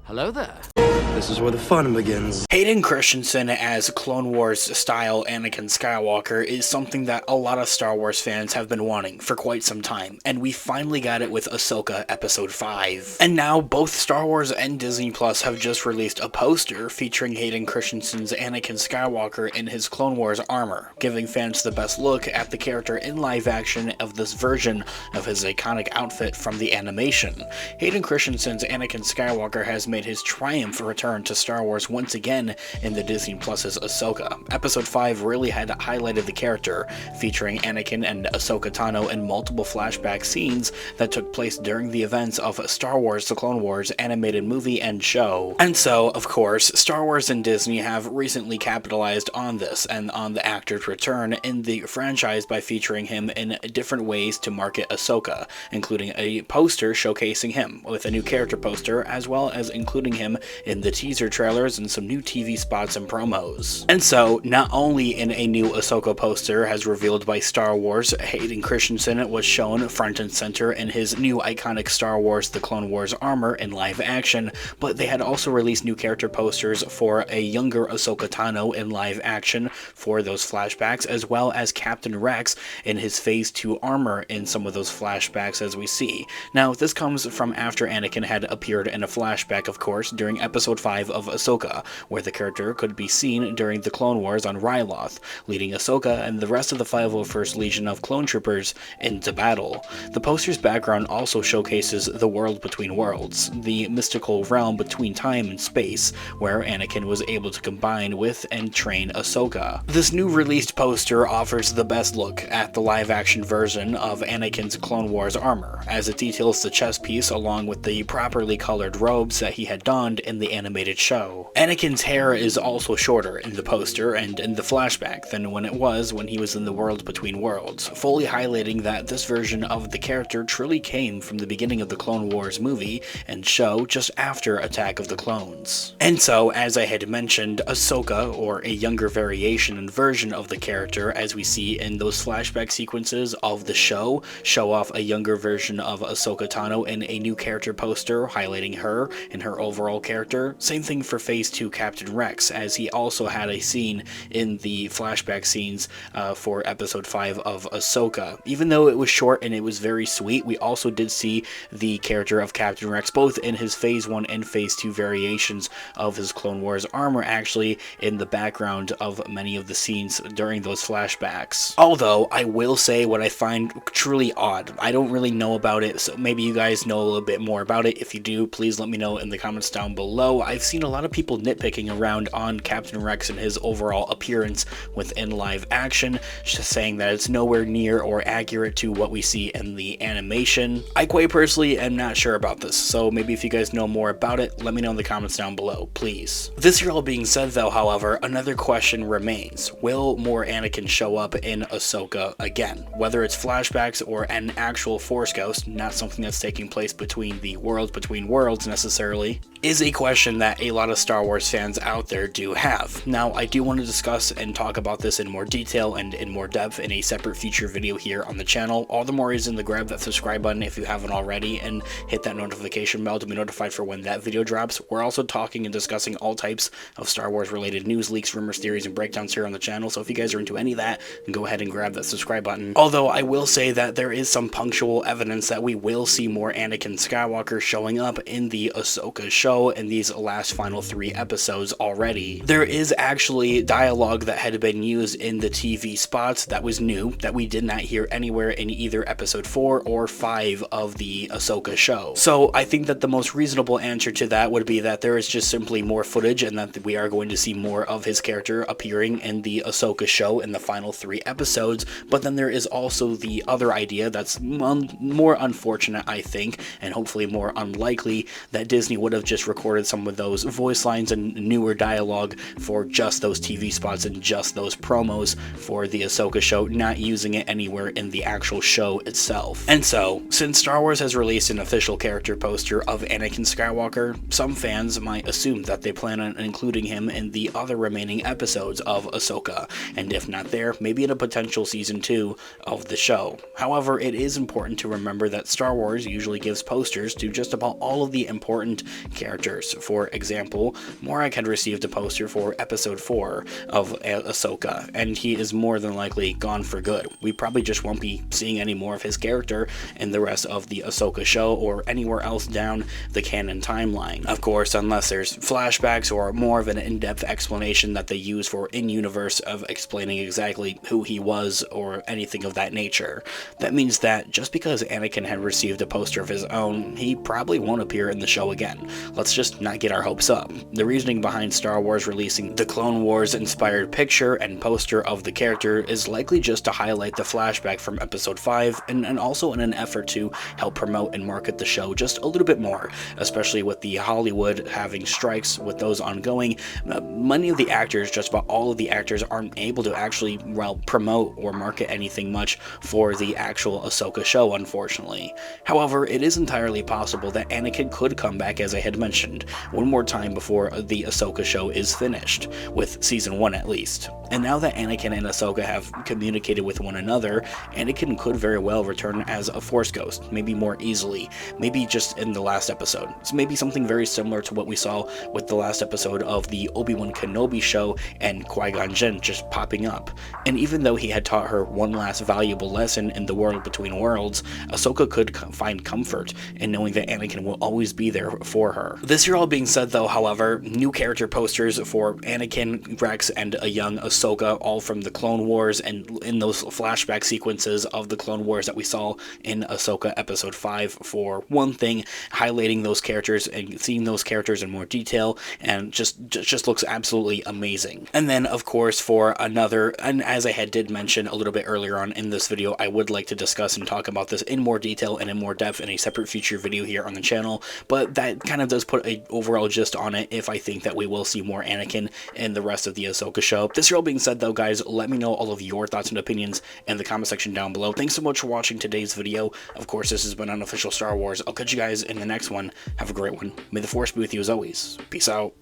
Hello there. This is where the fun begins. Hayden Christensen as Clone Wars style Anakin Skywalker is something that a lot of Star Wars fans have been wanting for quite some time, and we finally got it with Ahsoka Episode 5. And now both Star Wars and Disney Plus have just released a poster featuring Hayden Christensen's Anakin Skywalker in his Clone Wars armor, giving fans the best look at the character in live action of this version of his iconic outfit from the animation. Hayden Christensen's Anakin Skywalker has made his triumph return to Star Wars once again in the Disney Plus's Ahsoka. Episode 5 really had highlighted the character, featuring Anakin and Ahsoka Tano in multiple flashback scenes that took place during the events of Star Wars The Clone Wars animated movie and show. And so, of course, Star Wars and Disney have recently capitalized on this and on the actor's return in the franchise by featuring him in different ways to market Ahsoka, including a poster showcasing him, with a new character poster, as well as including him in the teaser trailers and some new TV spots and promos. And so, not only in a new Ahsoka poster as revealed by Star Wars, Hayden Christensen was shown front and center in his new iconic Star Wars The Clone Wars armor in live action, but they had also released new character posters for a younger Ahsoka Tano in live action for those flashbacks, as well as Captain Rex in his Phase 2 armor in some of those flashbacks as we see. Now, this comes from after Anakin had appeared in a flashback, of course, during Episode 5 of Ahsoka, where the character could be seen during the Clone Wars on Ryloth, leading Ahsoka and the rest of the 501st Legion of Clone Troopers into battle. The poster's background also showcases the world between worlds, the mystical realm between time and space, where Anakin was able to combine with and train Ahsoka. This new released poster offers the best look at the live-action version of Anakin's Clone Wars armor, as it details the chest piece along with the properly colored robes that he had donned in the animated show. Anakin's hair is also shorter in the poster and in the flashback than when he was in the world between worlds, fully highlighting that this version of the character truly came from the beginning of the Clone Wars movie and show just after Attack of the Clones. And so, as I had mentioned, Ahsoka, or a younger variation and version of the character as we see in those flashback sequences of the show off a younger version of Ahsoka Tano in a new character poster highlighting her and her overall character. Same thing for Phase 2 Captain Rex, as he also had a scene in the flashback scenes for Episode 5 of Ahsoka. Even though it was short and it was very sweet, we also did see the character of Captain Rex both in his Phase 1 and Phase 2 variations of his Clone Wars armor, actually in the background of many of the scenes during those flashbacks. Although, I will say what I find truly odd. I don't really know about it, so maybe you guys know a little bit more about it. If you do, please let me know in the comments down below. I've seen a lot of people nitpicking around on Captain Rex and his overall appearance within live action, just saying that it's nowhere near or accurate to what we see in the animation. I quite personally am not sure about this, so maybe if you guys know more about it, let me know in the comments down below, please. This all being said though, however, another question remains. Will more Anakin show up in Ahsoka again? Whether it's flashbacks or an actual Force Ghost, not something that's taking place between the world between worlds necessarily, is a question that a lot of Star Wars fans out there do have. Now, I do want to discuss and talk about this in more detail and in more depth in a separate feature video here on the channel. All the more reason to grab that subscribe button if you haven't already and hit that notification bell to be notified for when that video drops. We're also talking and discussing all types of Star Wars related news, leaks, rumors, theories, and breakdowns here on the channel, so if you guys are into any of that, then go ahead and grab that subscribe button. Although I will say that there is some punctual evidence that we will see more Anakin Skywalker showing up in the Ahsoka show in these last final 3 episodes already. There is actually dialogue that had been used in the TV spots that was new, that we did not hear anywhere in either episode 4 or 5 of the Ahsoka show. So I think that the most reasonable answer to that would be that there is just simply more footage and that we are going to see more of his character appearing in the Ahsoka show in the final 3 episodes, but then there is also the other idea that's more unfortunate, I think, and hopefully more unlikely, that Disney would have just recorded some of of those voice lines and newer dialogue for just those TV spots and just those promos for the Ahsoka show, not using it anywhere in the actual show itself. And so, since Star Wars has released an official character poster of Anakin Skywalker, some fans might assume that they plan on including him in the other remaining episodes of Ahsoka, and if not there, maybe in a potential season 2 of the show. However, it is important to remember that Star Wars usually gives posters to just about all of the important characters. For example, Marrok had received a poster for episode 4 of Ahsoka, and he is more than likely gone for good. We probably just won't be seeing any more of his character in the rest of the Ahsoka show or anywhere else down the canon timeline. Of course, unless there's flashbacks or more of an in-depth explanation that they use for in-universe of explaining exactly who he was or anything of that nature. That means that just because Anakin had received a poster of his own, he probably won't appear in the show again. Let's just not get our hopes up. The reasoning behind Star Wars releasing the Clone Wars inspired picture and poster of the character is likely just to highlight the flashback from episode 5 and also in an effort to help promote and market the show just a little bit more, especially with the Hollywood having strikes with those ongoing. Many of the actors, just about all of the actors, aren't able to actually, well, promote or market anything much for the actual Ahsoka show, unfortunately. However, it is entirely possible that Anakin could come back, as I had mentioned, one more time before the Ahsoka show is finished, with season 1 at least. And now that Anakin and Ahsoka have communicated with one another, Anakin could very well return as a Force ghost, maybe more easily, maybe just in the last episode. It's maybe something very similar to what we saw with the last episode of the Obi-Wan Kenobi show and Qui-Gon Jinn just popping up. And even though he had taught her one last valuable lesson in the World Between Worlds, Ahsoka could find comfort in knowing that Anakin will always be there for her. This here all being said though, however, new character posters for Anakin, Rex, and a young Ahsoka, all from the Clone Wars and in those flashback sequences of the Clone Wars that we saw in Ahsoka episode 5, for one thing, highlighting those characters and seeing those characters in more detail, and just looks absolutely amazing. And then of course for another, and as I did mention a little bit earlier on in this video, I would like to discuss and talk about this in more detail and in more depth in a separate future video here on the channel, but that kind of does put a overall gist on it if I think that we will see more Anakin in the rest of the Ahsoka show. This all being said though, guys, let me know all of your thoughts and opinions in the comment section down below. Thanks so much for watching today's video. Of course, this has been Unofficial Star Wars. I'll catch you guys in the next one. Have a great one. May the Force be with you as always. Peace out.